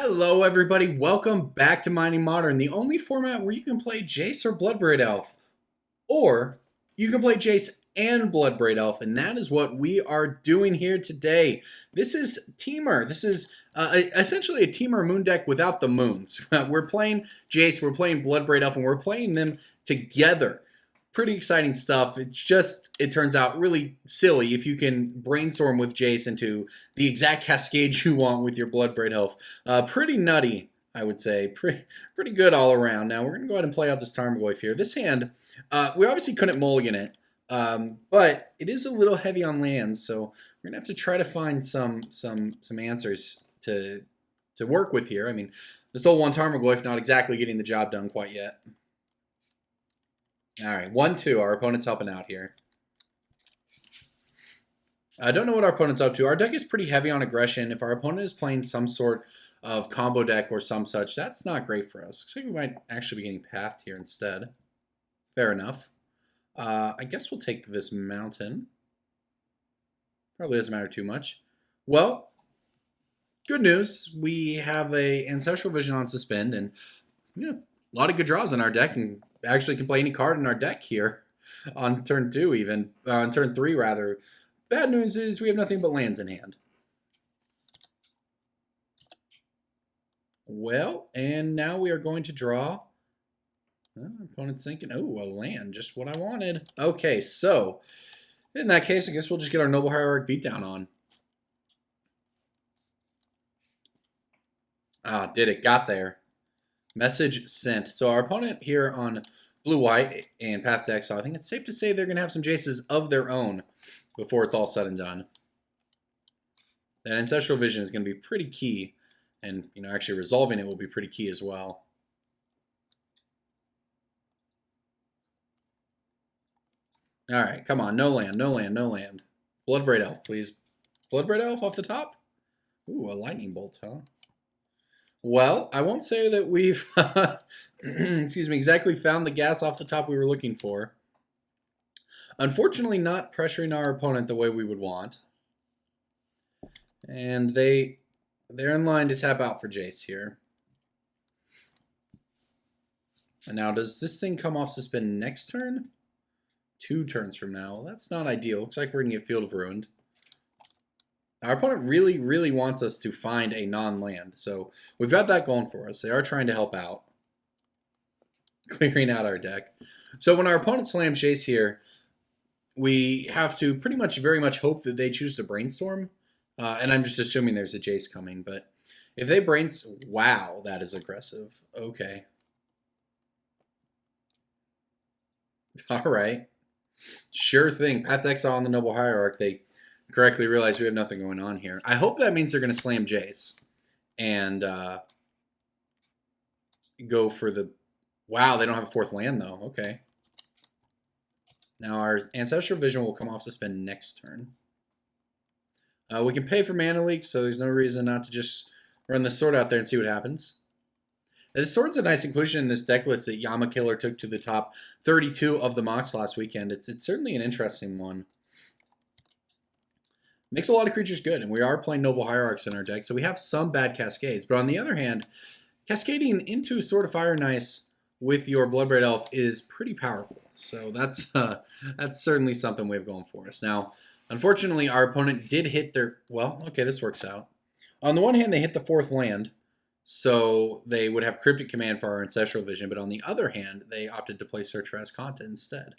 Hello everybody, welcome back to Mining Modern, the only format where you can play Jace or Bloodbraid Elf. Or you can play Jace and Bloodbraid Elf, and that is what we are doing here today. This is Temur. This is essentially a Temur moon deck without the moons. We're playing Jace, we're playing Bloodbraid Elf, and we're playing them together. Pretty exciting stuff. It's just, it turns out really silly if you can brainstorm with Jace into the exact cascade you want with your Bloodbraid Elf. Pretty nutty, I would say. Pretty good all around. Now, we're going to go ahead and play out this Tarmogoyf here. This hand, we obviously couldn't mulligan it, but it is a little heavy on lands, so we're going to have to try to find some answers to work with here. I mean, this old one Tarmogoyf not exactly getting the job done quite yet. All right, 1-2. Our opponent's helping out here. I don't know what our opponent's up to. Our deck is pretty heavy on aggression. If our opponent is playing some sort of combo deck or some such, that's not great for us. Looks like we might actually be getting pathed here instead. Fair enough. I guess we'll take this mountain. Probably doesn't matter too much. Well, good news. We have a Ancestral Vision on suspend, and you know, a lot of good draws in our deck, and actually can play any card in our deck here on turn 2 even, on turn 3 rather. Bad news is we have nothing but lands in hand. Well, and now we are going to draw. Opponent's thinking, oh, a land, just what I wanted. Okay, so in that case, I guess we'll just get our Noble Hierarch beatdown on. Ah, did it, got there. Message sent. So our opponent here on blue-white and Path to Exile, I think it's safe to say they're going to have some Jaces of their own before it's all said and done. That Ancestral Vision is going to be pretty key, and actually resolving it will be pretty key as well. All right, come on, no land, no land, no land. Bloodbraid Elf, please. Bloodbraid Elf off the top? Ooh, a lightning bolt, huh? Well, I won't say that we've, excuse me, exactly found the gas off the top we were looking for. Unfortunately, not pressuring our opponent the way we would want. And they're in line to tap out for Jace here. And now, does this thing come off suspend next turn? 2 turns from now. Well, that's not ideal. Looks like we're going to get Field of Ruined. Our opponent really, really wants us to find a non-land. So we've got that going for us. They are trying to help out. Clearing out our deck. So when our opponent slams Jace here, we have to pretty much very much hope that they choose to brainstorm. And I'm just assuming there's a Jace coming. But if they wow, that is aggressive. Okay. All right. Sure thing. Path to Exile on the Noble Hierarch. They correctly realize we have nothing going on here. I hope that means they're going to slam Jace and go for the... Wow, they don't have a 4th land, though. Okay. Now our Ancestral Vision will come off suspend next turn. We can pay for mana leaks, so there's no reason not to just run the sword out there and see what happens. This sword's a nice inclusion in this deck list that Yama Killer took to the top 32 of the mocks last weekend. It's certainly an interesting one. Makes a lot of creatures good, and we are playing Noble Hierarchs in our deck, so we have some bad cascades. But on the other hand, cascading into Sword of Fire and Ice with your Bloodbraid Elf is pretty powerful. So that's certainly something we have going for us. Now, unfortunately, our opponent did hit their... Well, okay, this works out. On the one hand, they hit the 4th land, so they would have Cryptic Command for our Ancestral Vision, but on the other hand, they opted to play Search for Azcanta instead.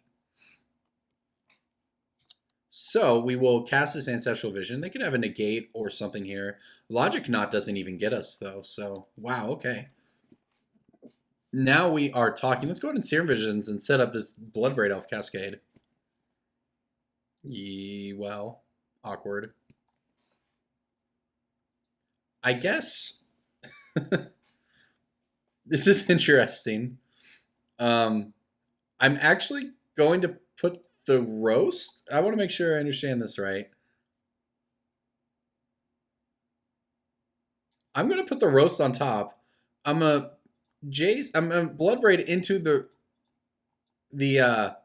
So we will cast this Ancestral Vision. They could have a negate or something here. Logic Knot doesn't even get us, though. So, wow, okay. Now we are talking. Let's go ahead and Serum Visions and set up this Bloodbraid Elf cascade. Well, awkward. I guess this is interesting. I'm actually going to put the roast. I want to make sure I understand this right. I'm going to put the roast on top. I'm a Bloodbraid into the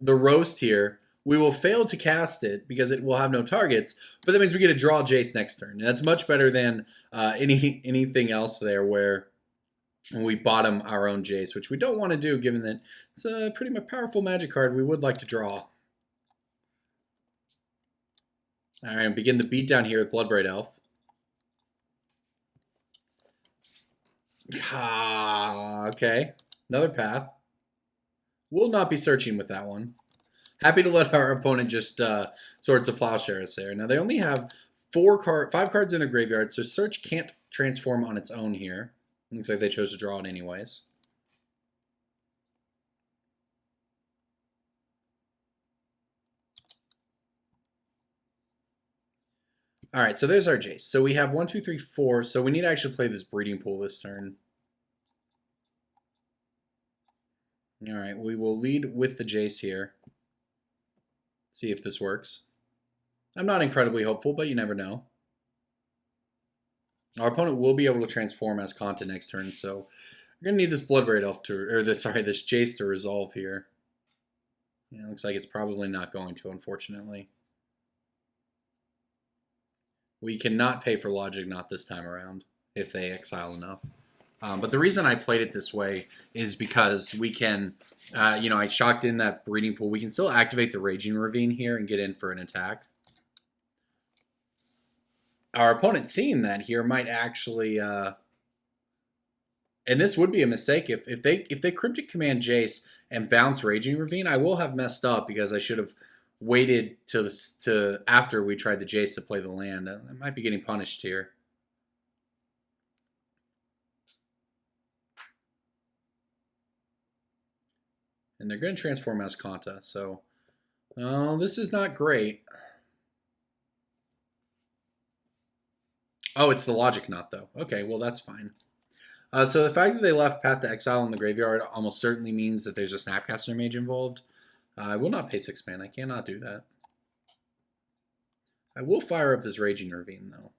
roast here we will fail to cast it because it will have no targets, but that means we get to draw Jace next turn. And that's much better than anything else there where we bottom our own Jace, which we don't want to do given that it's a pretty powerful magic card we would like to draw. All right, begin the beatdown here with Bloodbraid Elf. Okay, another path. We'll not be searching with that one. Happy to let our opponent just Swords of Plowshare us there. Now they only have 5 cards in their graveyard, so search can't transform on its own here. Looks like they chose to draw it anyways. All right, so there's our Jace. So we have 1, 2, 3, 4. So we need to actually play this breeding pool this turn. All right, we will lead with the Jace here. See if this works. I'm not incredibly hopeful, but you never know. Our opponent will be able to transform as Kanta next turn, so we're gonna need this Bloodbraid Elf to, or this Jace to resolve here. Yeah, looks like it's probably not going to, unfortunately. We cannot pay for logic, not this time around, if they exile enough. But the reason I played it this way is because we can, I shocked in that breeding pool. We can still activate the Raging Ravine here and get in for an attack. Our opponent seeing that here might actually, and this would be a mistake if they Cryptic Command Jace and bounce Raging Ravine. I will have messed up because I should have waited to after we tried the Jace to play the land. I might be getting punished here. And they're going to transform as Kanta, so this is not great. Oh, it's the Logic Knot, though. Okay, well, that's fine. So the fact that they left Path to Exile in the graveyard almost certainly means that there's a Snapcaster Mage involved. I will not pay 6 mana. I cannot do that. I will fire up this Raging Ravine, though.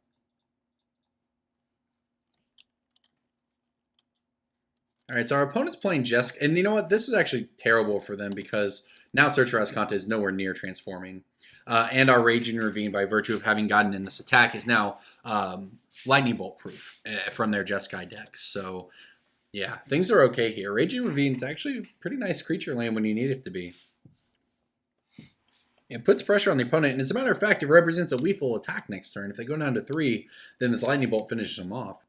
All right, so our opponent's playing Jeskai. And you know what? This is actually terrible for them because now Search for Ascanta is nowhere near transforming. And our Raging Ravine, by virtue of having gotten in this attack, is now Lightning Bolt proof from their Jeskai deck. So, yeah, things are okay here. Raging Ravine is actually a pretty nice creature land when you need it to be. It puts pressure on the opponent, and as a matter of fact, it represents a lethal attack next turn. If they go down to 3, then this Lightning Bolt finishes them off.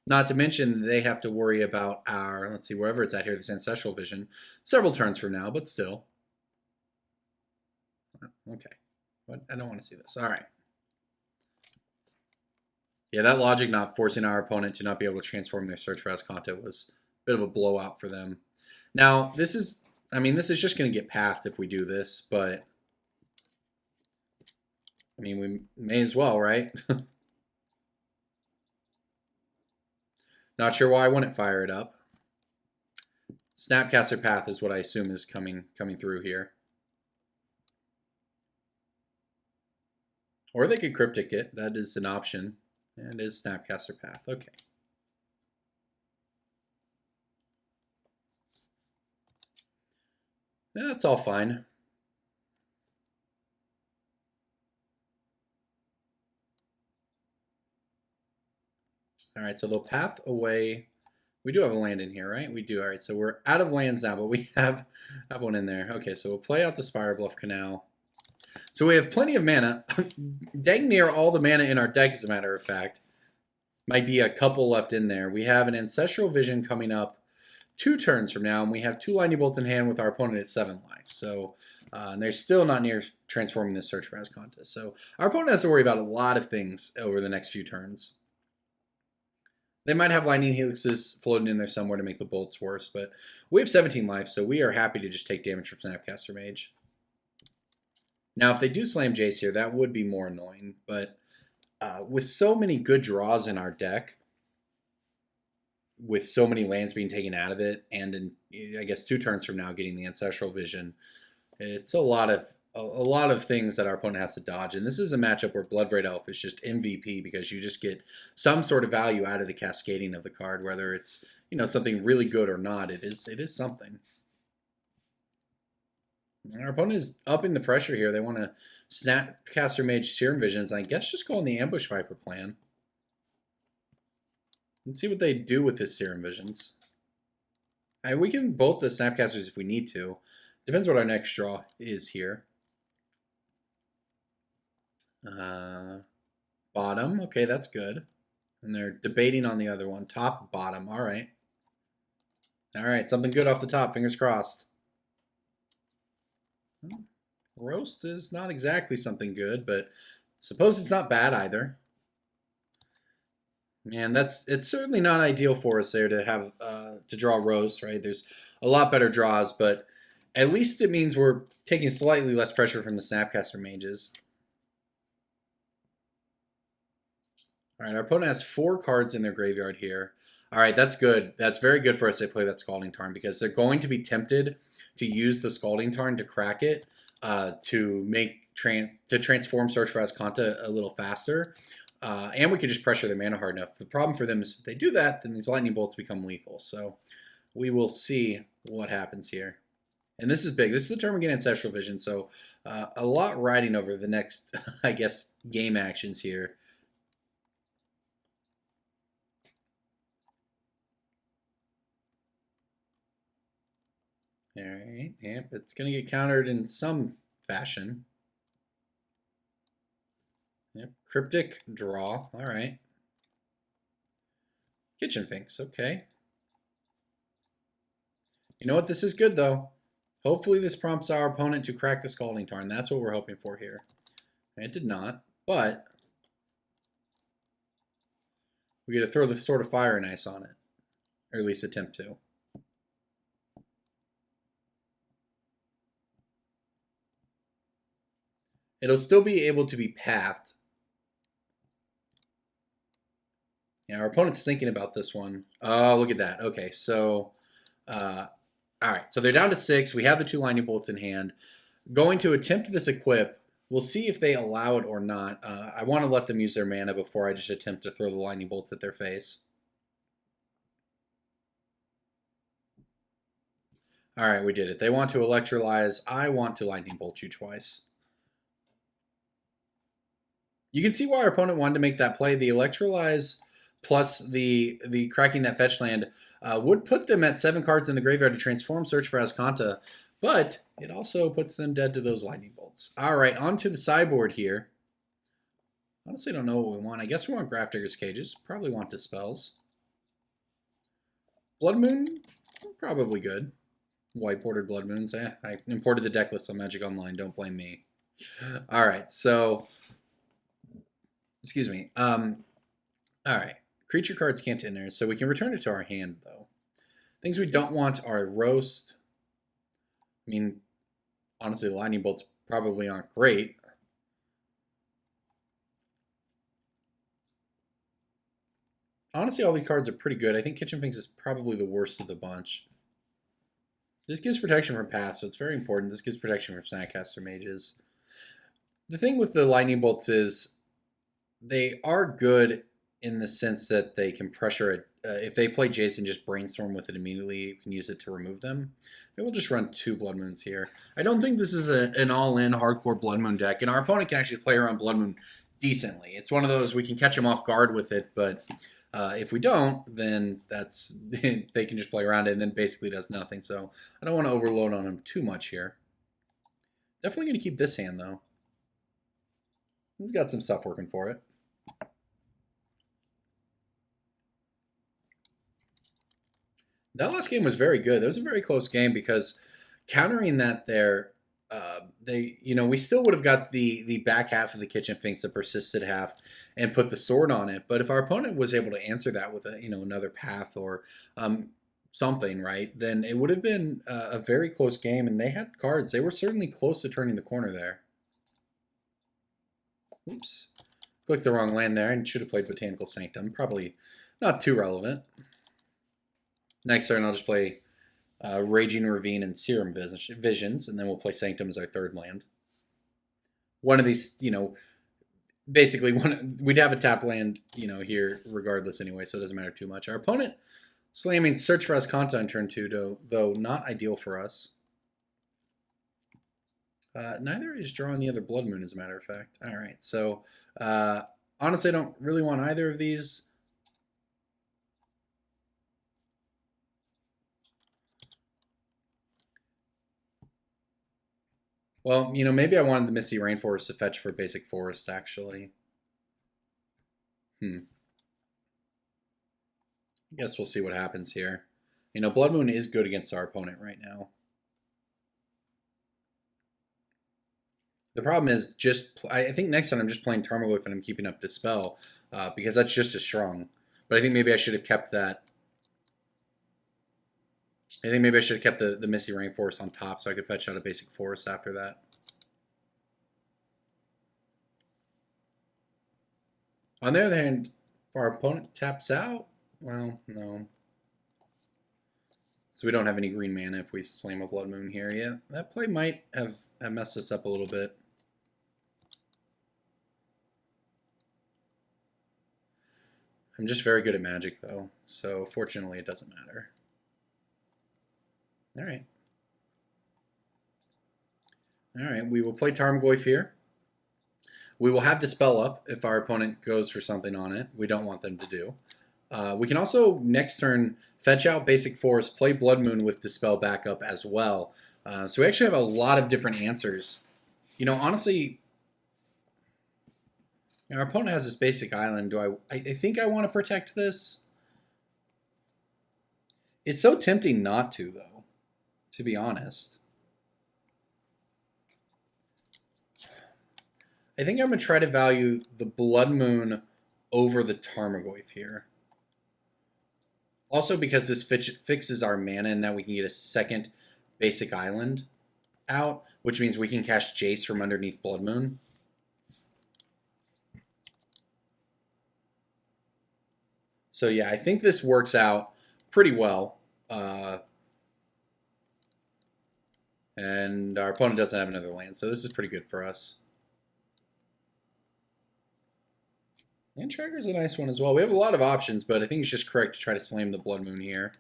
Not to mention they have to worry about our, let's see, wherever it's at here, this Ancestral Vision, several turns from now, but still. Okay, but I don't want to see this. All right. Yeah, that Logic Knot forcing our opponent to not be able to transform their Search for Ascanta was a bit of a blowout for them. Now, this is just going to get pathed if we do this, but I mean, we may as well, right? Not sure why I wouldn't fire it up. Snapcaster Path is what I assume is coming through here. Or they could Cryptic it. That is an option. And it is Snapcaster Path. Okay. Yeah, that's all fine. All right, so they'll path away. We do have a land in here, right? We do. All right, so we're out of lands now, but we have one in there. Okay, so we'll play out the Spire Bluff Canal. So we have plenty of mana. Dang near all the mana in our deck, as a matter of fact. Might be a couple left in there. We have an Ancestral Vision coming up 2 turns from now, and we have 2 Lightning Bolts in hand with our opponent at 7 life. So and they're still not near transforming this Search for Ascanta. So our opponent has to worry about a lot of things over the next few turns. They might have Lightning Helixes floating in there somewhere to make the bolts worse, but we have 17 life, so we are happy to just take damage from Snapcaster Mage. Now, if they do slam Jace here, that would be more annoying, but with so many good draws in our deck, with so many lands being taken out of it, and in, I guess, 2 turns from now getting the Ancestral Vision, it's a lot of things that our opponent has to dodge. And this is a matchup where Bloodbraid Elf is just MVP because you just get some sort of value out of the cascading of the card, whether it's, something really good or not. It is something. Our opponent is upping the pressure here. They want to Snapcaster Mage Serum Visions. I guess just go on the Ambush Viper plan. Let's see what they do with his Serum Visions. We can bolt the Snapcasters if we need to. Depends what our next draw is here. Bottom. Okay, that's good. And they're debating on the other one. Top, bottom. All right. All right, something good off the top. Fingers crossed. Roast is not exactly something good, but suppose it's not bad either. Man, it's certainly not ideal for us there to have to draw roast, right? There's a lot better draws, but at least it means we're taking slightly less pressure from the Snapcaster Mages. All right, our opponent has 4 cards in their graveyard here. All right, that's good. That's very good for us to play that Scalding Tarn because they're going to be tempted to use the Scalding Tarn to crack it to transform Search for Azcanta a little faster. And we could just pressure their mana hard enough. The problem for them is if they do that, then these lightning bolts become lethal. So we will see what happens here. And this is big. This is a turn we get Ancestral Vision. So a lot riding over the next, I guess, game actions here. All right, yep, it's going to get countered in some fashion. Yep, Cryptic draw. All right. Kitchen Finks, okay. You know what? This is good, though. Hopefully this prompts our opponent to crack the Scalding Tarn. That's what we're hoping for here. It did not, but we get to throw the Sword of Fire and Ice on it. Or at least attempt to. It'll still be able to be pathed. Yeah, our opponent's thinking about this one. Oh, look at that. Okay, so, all right. So they're down to 6. We have the 2 lightning bolts in hand. Going to attempt this equip. We'll see if they allow it or not. I want to let them use their mana before I just attempt to throw the lightning bolts at their face. All right, we did it. They want to electrolyze. I want to lightning bolt you twice. You can see why our opponent wanted to make that play. The electrolyze plus the cracking that fetch land would put them at 7 cards in the graveyard to transform Search for Azcanta, but it also puts them dead to those lightning bolts. All right, on to the sideboard here. Honestly, I don't know what we want. I guess we want Grafdigger's Cages. Probably want Dispels. Blood Moon, probably good. White-bordered Blood Moons. I imported the deck list on Magic Online. Don't blame me. All right, so... Excuse me. All right. Creature cards can't enter, so we can return it to our hand, though. Things we don't want are Roast. I mean, honestly, the lightning bolts probably aren't great. Honestly, all these cards are pretty good. I think Kitchen Finks is probably the worst of the bunch. This gives protection from paths, so it's very important. This gives protection from Snapcaster Mages. The thing with the lightning bolts is they are good in the sense that they can pressure it. If they play Jace and just brainstorm with it immediately, you can use it to remove them. Maybe we'll just run 2 Blood Moons here. I don't think this is an all-in hardcore Blood Moon deck, and our opponent can actually play around Blood Moon decently. It's one of those we can catch them off guard with it, but if we don't, then that's they can just play around it and then basically does nothing. So I don't want to overload on them too much here. Definitely going to keep this hand, though. He's got some stuff working for it. That last game was very good. That was a very close game because countering that there, we still would have got the back half of the Kitchen Finks, the persisted half, and put the sword on it. But if our opponent was able to answer that with another path or something, right, then it would have been a very close game. And they had cards. They were certainly close to turning the corner there. Oops, clicked the wrong land there and should have played Botanical Sanctum. Probably not too relevant. Next turn, I'll just play Raging Ravine and Serum Visions, and then we'll play Sanctum as our 3rd land. One of these, basically, we'd have a tap land, here regardless anyway, so it doesn't matter too much. Our opponent slamming Search for Azcanta on turn 2, though not ideal for us. Neither is drawing the other Blood Moon, as a matter of fact. All right, so honestly, I don't really want either of these. Well, you know, maybe I wanted the Misty Rainforest to fetch for basic forest, actually. I guess we'll see what happens here. You know, Blood Moon is good against our opponent right now. The problem is I think next time I'm just playing Tarmogoyf and I'm keeping up Dispel because that's just as strong. But I think maybe I should have kept that. I think maybe I should have kept the Misty Rainforest on top so I could fetch out a basic forest after that. On the other hand, if our opponent taps out, well, no. So we don't have any green mana if we slam a Blood Moon here. Yeah, that play might have messed us up a little bit. I'm just very good at Magic, though, so fortunately it doesn't matter. All right. All right, we will play Tarmogoyf here. We will have Dispel up if our opponent goes for something on it. We don't want them to do. We can also, next turn, fetch out Basic Forest, play Blood Moon with Dispel backup as well. So we actually have a lot of different answers. You know, honestly, our opponent has this basic island. I think I want to protect this. It's so tempting not to, though, to be honest. I think I'm going to try to value the Blood Moon over the Tarmogoyf here. Also because this fixes our mana and that we can get a second basic island out, which means we can cast Jace from underneath Blood Moon. So yeah, I think this works out pretty well. And our opponent doesn't have another land, so this is pretty good for us. And Tracker's a nice one as well. We have a lot of options, but I think it's just correct to try to slam the Blood Moon here.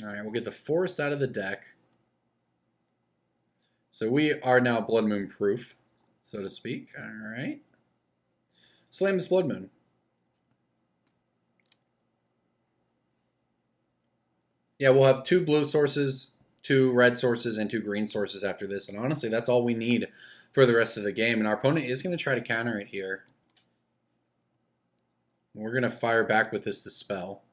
Alright, we'll get the Forest out of the deck. So we are now Blood Moon proof, so to speak. Alright. Slam this Blood Moon. Yeah, we'll have 2 blue sources, 2 red sources, and 2 green sources after this. And honestly, that's all we need for the rest of the game. And our opponent is going to try to counter it here. We're going to fire back with this Dispel.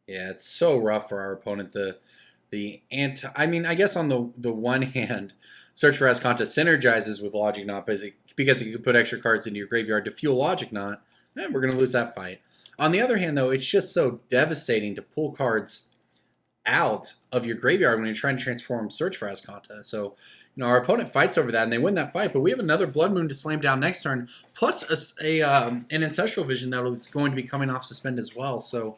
Yeah, it's so rough for our opponent. I mean, I guess on the one hand, Search for Azcanta synergizes with Logic Knot because you can put extra cards into your graveyard to fuel Logic Knot. And we're going to lose that fight. On the other hand, though, it's just so devastating to pull cards out of your graveyard when you're trying to transform Search for Azcanta. So, you know, our opponent fights over that, and they win that fight, but we have another Blood Moon to slam down next turn, plus an Ancestral Vision that is going to be coming off suspend as well. So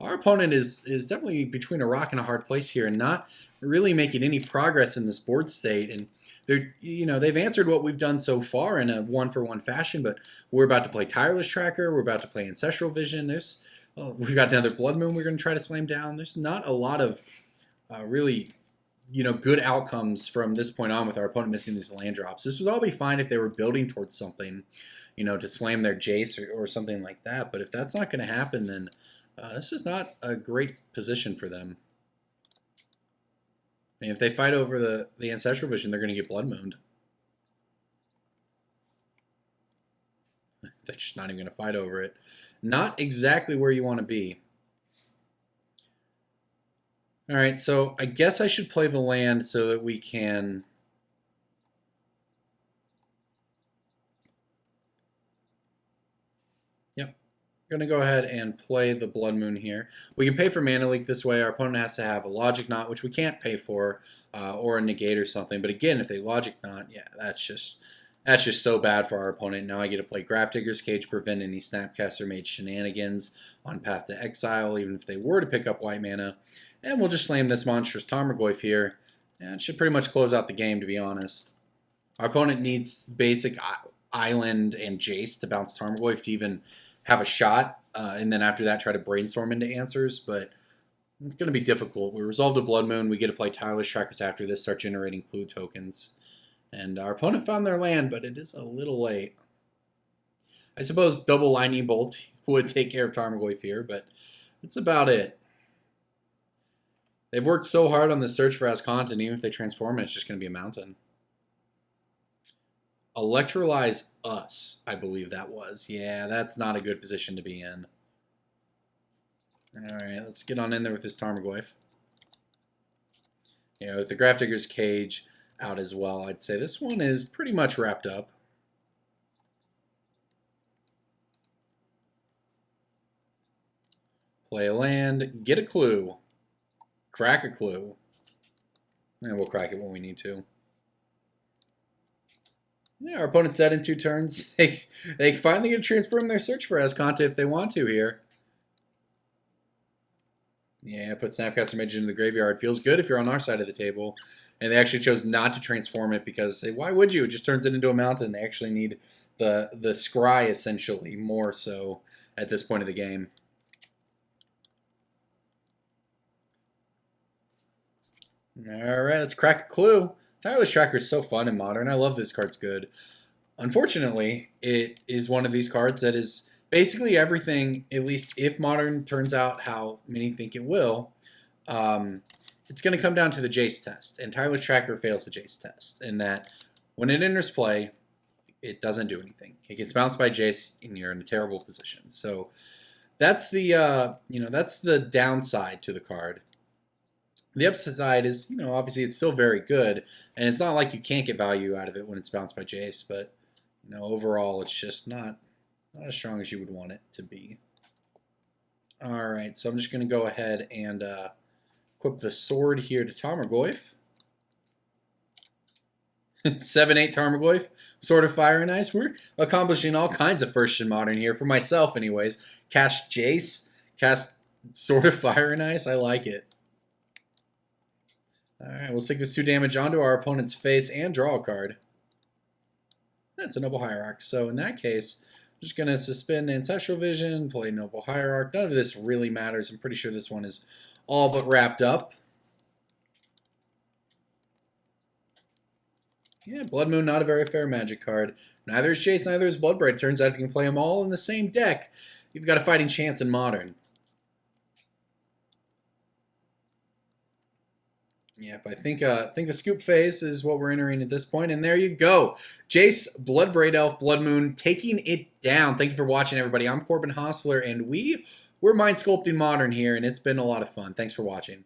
our opponent is definitely between a rock and a hard place here and not really making any progress in this board state. And they've answered what we've done so far in a one-for-one fashion, but we're about to play Tireless Tracker, we're about to play Ancestral Vision, we've got another Blood Moon we're going to try to slam down. There's not a lot of really good outcomes from this point on with our opponent missing these land drops. This would all be fine if they were building towards something, to slam their Jace or something like that. But if that's not going to happen, then this is not a great position for them. I mean, if they fight over the Ancestral Vision, they're going to get Blood Mooned. They're just not even going to fight over it. Not exactly where you want to be. All right, so I guess I should play the land so that we can... Yep. Going to go ahead and play the Blood Moon here. We can pay for Mana Leak this way. Our opponent has to have a Logic Knot, which we can't pay for, or a Negate or something. But again, if they Logic Knot, yeah, that's just so bad for our opponent. Now I get to play Grafdigger's Cage, prevent any Snapcaster Mage shenanigans on Path to Exile, even if they were to pick up white mana. And we'll just slam this monstrous Tarmogoyf here. And it should pretty much close out the game, to be honest. Our opponent needs basic Island and Jace to bounce Tarmogoyf to even have a shot and then after that try to brainstorm into answers, but it's going to be difficult. We resolved a Blood Moon. We get to play Tireless Trackers after this, start generating clue tokens. And our opponent found their land, but it is a little late. I suppose double Lightning Bolt would take care of Tarmogoyf here, but that's about it. They've worked so hard on the search for Ascontin, even if they transform it, it's just going to be a mountain. Electrolyze us, I believe that was. Yeah, that's not a good position to be in. Alright, let's get on in there with this Tarmogoyf. You know, with the Grafdigger's Cage out as well, I'd say this one is pretty much wrapped up. Play a land, get a clue, crack a clue, and we'll crack it when we need to. Yeah, our opponent's dead in 2 turns. They finally get to transform their search for Asconta if they want to here. Yeah, put Snapcaster Mage into the graveyard. Feels good if you're on our side of the table. And they actually chose not to transform it because, why would you? It just turns it into a mountain. They actually need the scry, essentially, more so at this point of the game. Alright, let's crack a clue. Tireless Tracker is so fun in Modern. I love this card's good. Unfortunately, it is one of these cards that is basically everything, at least if Modern turns out how many think it will, it's going to come down to the Jace test. And Tireless Tracker fails the Jace test in that when it enters play, it doesn't do anything. It gets bounced by Jace and you're in a terrible position. So that's the that's the downside to the card. The upside is, obviously it's still very good, and it's not like you can't get value out of it when it's bounced by Jace, but, overall it's just not as strong as you would want it to be. Alright, so I'm just going to go ahead and equip the sword here to Tarmogoyf. 7-8 Tarmogoyf, Sword of Fire and Ice. We're accomplishing all kinds of firsts in Modern here, for myself anyways. Cast Jace, cast Sword of Fire and Ice, I like it. Alright, we'll stick this 2 damage onto our opponent's face and draw a card. That's a Noble Hierarch. So in that case, I'm just going to suspend Ancestral Vision, play Noble Hierarch. None of this really matters. I'm pretty sure this one is all but wrapped up. Yeah, Blood Moon, not a very fair Magic card. Neither is Jace, neither is Bloodbraid. Turns out if you can play them all in the same deck, you've got a fighting chance in Modern. Yep, I think the scoop phase is what we're entering at this point, and there you go. Jace, Bloodbraid Elf, Blood Moon, taking it down. Thank you for watching, everybody. I'm Corbin Hostler, and we're Mind Sculpting Modern here, and it's been a lot of fun. Thanks for watching.